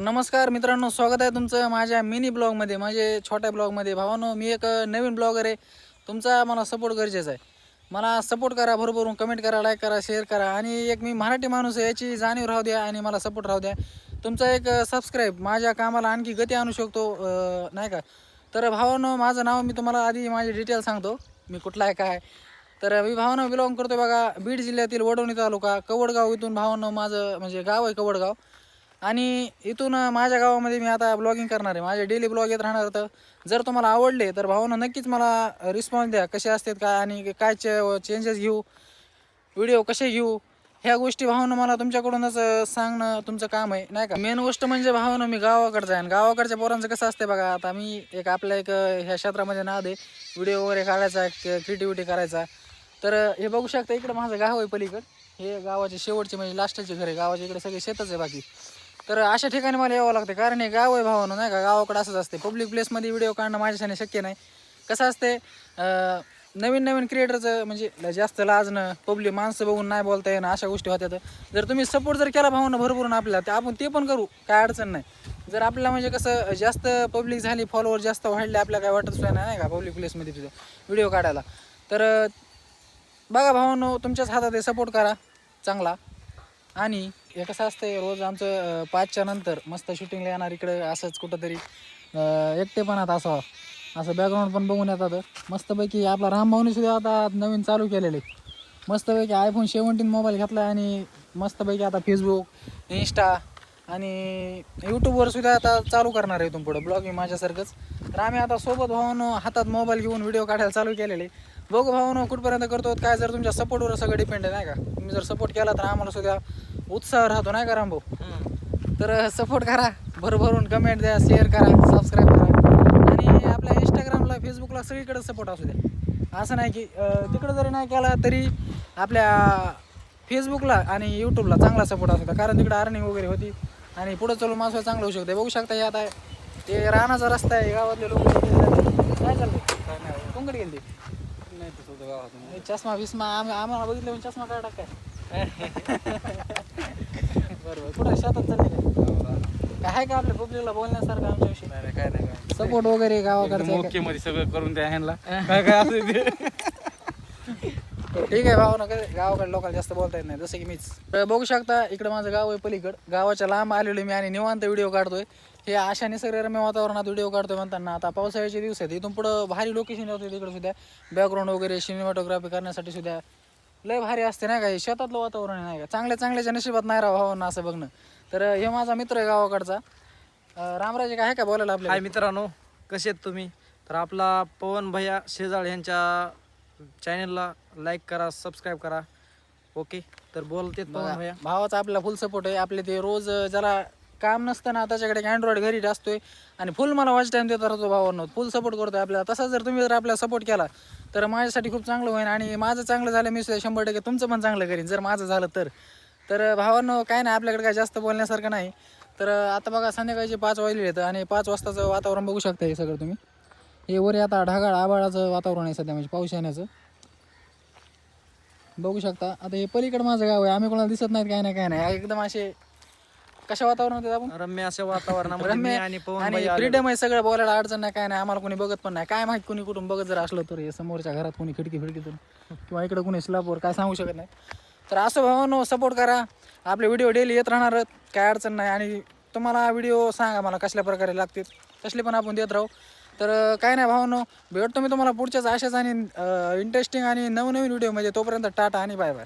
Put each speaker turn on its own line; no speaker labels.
नमस्कार मित्रांनो, स्वागत आहे तुमचं माझ्या मिनी ब्लॉगमध्ये, माझे छोट्या ब्लॉगमध्ये. भावांनो, मी एक नवीन ब्लॉगर आहे. तुमचा मला सपोर्ट गरजेचा आहे. मला सपोर्ट करा, भरभरून कमेंट करा, लाईक करा, शेअर करा. आणि एक मी मराठी माणूस आहे याची जाणीव राहू द्या आणि मला सपोर्ट राहू द्या. तुमचा एक सबस्क्राईब माझ्या कामाला आणखी गती आणू शकतो, नाही का? तर भावांनो, माझं नाव मी तुम्हाला आधी माझी डिटेल सांगतो, मी कुठला आहे काय. तर मी भावांनो बिलॉंग करतो बघा बीड जिल्ह्यातील वडवणी तालुका कवडगाव. इथून भावांनो माझं म्हणजे गाव आहे कवडगाव. आणि इथून माझ्या गावामध्ये मी आता ब्लॉगिंग करणार आहे. माझे डेली ब्लॉग येत राहणार. तर जर तुम्हाला आवडले तर भावांनो नक्कीच मला रिस्पॉन्स द्या, कसे असतात काय आणि काय चेंजेस घेऊ, व्हिडिओ कसे घेऊ, ह्या गोष्टी भावांनो मला तुमच्याकडूनच सांगणं तुमचं काम आहे, नाही का? मेन गोष्ट म्हणजे भावांनो मी गावाकडचं आहे आणि गावाकडच्या पोरांचं कसं असते बघा. आता मी एक आपल्या ह्या क्षेत्रामध्ये नाद आहे, व्हिडिओ वगैरे काढायचा, क्रिएटिव्हिटी करायचा. तर हे बघू शकता, इकडं माझं गाव आहे पलीकडं. हे गावाचे शेवटचे म्हणजे लास्टचे घर आहे. गावाच्या इकडे सगळे शेतच आहे बाकी. तर अशा ठिकाणी मला यावं लागतं, कारण हे गाव आहे भावानं, नाही का? गावाकडे असंच असते. पब्लिक प्लेसमध्ये व्हिडिओ काढणं माझ्यासाठी शक्य नाही. कसं असते, नवीन नवीन क्रिएटरचं म्हणजे जास्त लाजणं, पब्लिक माणसं बघून नाही बोलता येणं, अशा गोष्टी होत्या. जर तुम्ही सपोर्ट जर केला भावानं भरपूर आपल्याला, तर आपण ते पण करू, काय अडचण नाही. जर आपल्याला म्हणजे कसं जास्त पब्लिक झाली, फॉलोअर जास्त वाढले, आपल्याला काय वाटत सुद्धा नाही का पब्लिक प्लेसमध्ये तुझं व्हिडिओ काढायला. तर बघा भावांनो, तुमच्याच हातात आहे, सपोर्ट करा चांगला. आणि हे कसं असतंय, रोज आमचं 5च्या नंतर मस्त शूटिंगला येणार इकडं, असंच कुठंतरी एकटेपणात असावं, असं बॅकग्राऊंड पण बघून येतात. मस्तपैकी आपला रामभाऊनी सुद्धा आता नवीन चालू केलेले, मस्तपैकी iPhone 17 मोबाईल घेतला आणि मस्तपैकी आता फेसबुक, इंस्टा आणि यूट्यूबवर सुद्धा आता चालू करणार आहे इथून पुढं ब्लॉगिंग माझ्यासारखंच. तर आम्ही आता सोबत भावानं हातात मोबाईल घेऊन व्हिडिओ काढायला चालू केलेले. बघू भावानं कुठपर्यंत करतो काय. जर तुमच्या सपोर्टवर सगळं डिपेंड आहे, नाही का? तुम्ही जर सपोर्ट केला तर आम्हाला सुद्धा उत्साह राहतो, नाही का रामभाऊ? तर सपोर्ट करा, भरभरून कमेंट द्या, शेअर करा, सबस्क्राईब करा. आणि आपल्या इंस्टाग्रामला, फेसबुकला सगळीकडे सपोर्ट असू द्या. असं नाही की तिकडं जरी नाही केला तरी आपल्या फेसबुकला आणि यूट्यूबला चांगला सपोर्ट असू द्या, कारण तिकडं अर्निंग वगैरे होती आणि पुढं चालून माणसं चांगलं होऊ शकते. बघू शकता, हे आता हे रानाचा रस्ता आहे, गावातले लोक काय चालतं काय नाही कोणकडे गेले नाही तर गावातून चष्मा बिस्मा आम्हाला बघितलं म्हणजे चष्मा काय टाकाय. बरोबर, कुठं शेतात चालले काय आहे का आपल्या पब्लिकला बोलण्यासारखं आमच्याविषयी?
काय नाही,
सपोर्ट वगैरे गावाकडचं
ओके मध्ये सगळं करून द्या ह्यांना काय काय असेल ते.
ठीक आहे भाऊ, नका गावाकडे लोकांना जास्त बोलता येत नाही, जसं की मीच. तर बघू शकता, इकडं माझं गाव आहे पलीकडं. गावाच्या लांब आलेलो मी आणि निवांत व्हिडिओ काढतोय. हे अशा निसर्गरम्य वातावरणात व्हिडिओ काढतोय म्हणताना आता पावसाळ्याचे दिवस आहेत. इथून पुढं भारी लोकेशन होते तिकडे सुद्धा, बॅकग्राऊंड वगैरे सिनेमॅटोग्राफी करण्यासाठी सुद्धा लय भारी असते, नाही का? शेतातलं वातावरण नाही का? चांगल्याच्या नशिबात नाही राहा भावांना असं बघणं. तर हे माझा मित्र आहे गावाकडचा. रामराजे, काय आहे का बोलायला आपल्या?
हाय मित्रांनो, कसे आहेत तुम्ही? तर आपला पवन भैया शेजाळ यांच्या चॅनलला लाईक करा, सबस्क्राईब करा. ओके, तर बोलते पवन भैया.
भावाचा आपला फुल सपोर्ट आहे. आपले ते रोज ज्याला काम नसतं ना, त्याच्याकडे अँड्रॉइड घरी असतोय आणि फुल मला वॉच टाईम देत राहतो भावांनो. फुल सपोर्ट करतोय आपल्याला. तसा जर तुम्ही आपल्याला सपोर्ट केला तर माझ्यासाठी खूप चांगलं होईल आणि माझं चांगलं झालं मी सुद्धा 100% तुमचं पण चांगलं करीन जर माझं झालं तर. तर भावांनो, काय नाही, आपल्याकडे काय जास्त बोलण्यासारखं नाही. तर आता बघा, संध्याकाळचे 5 वाजले आहेत आणि 5 वाजताचं वातावरण बघू शकता हे सगळं तुम्ही. हे वर आता ढगाळ आभाळाचं वातावरण आहे सध्या, म्हणजे पाऊस येण्याचं बघू शकता. आता हे पलीकडे माझं गाव आहे, आम्ही कोणाला दिसत नाहीत, काय नाही एकदम असे कशा वातावरणात आपण
रम्य अशा वातावरणामध्ये मी आणि पवन
आणि
भैया
फ्रीडम आहे, सगळं बोलायला अडचण नाही, काय नाही. आम्हाला कोणी बघत पण नाही, काय माहित कोणी कुठून बघत जर असलं तर हे समोरच्या घरात कोणी खिडकीतून किंवा इकडे कोणी स्लॅबवर काय सांगू शकत नाही. तर असं भावांनो, सपोर्ट करा. आपले व्हिडिओ डेली येत राहणार, काय अडचण नाही. आणि तुम्हाला व्हिडिओ सांगा मला कसल्या प्रकारे लागतील, तसले पण आपण देत राहू. तर काय नाही भावांनो, भेटतो मी तुम्हाला पुढच्याच अशाच आणि इंटरेस्टिंग आणि नवनवीन व्हिडिओमध्ये. तोपर्यंत टाटा आणि बाय बाय.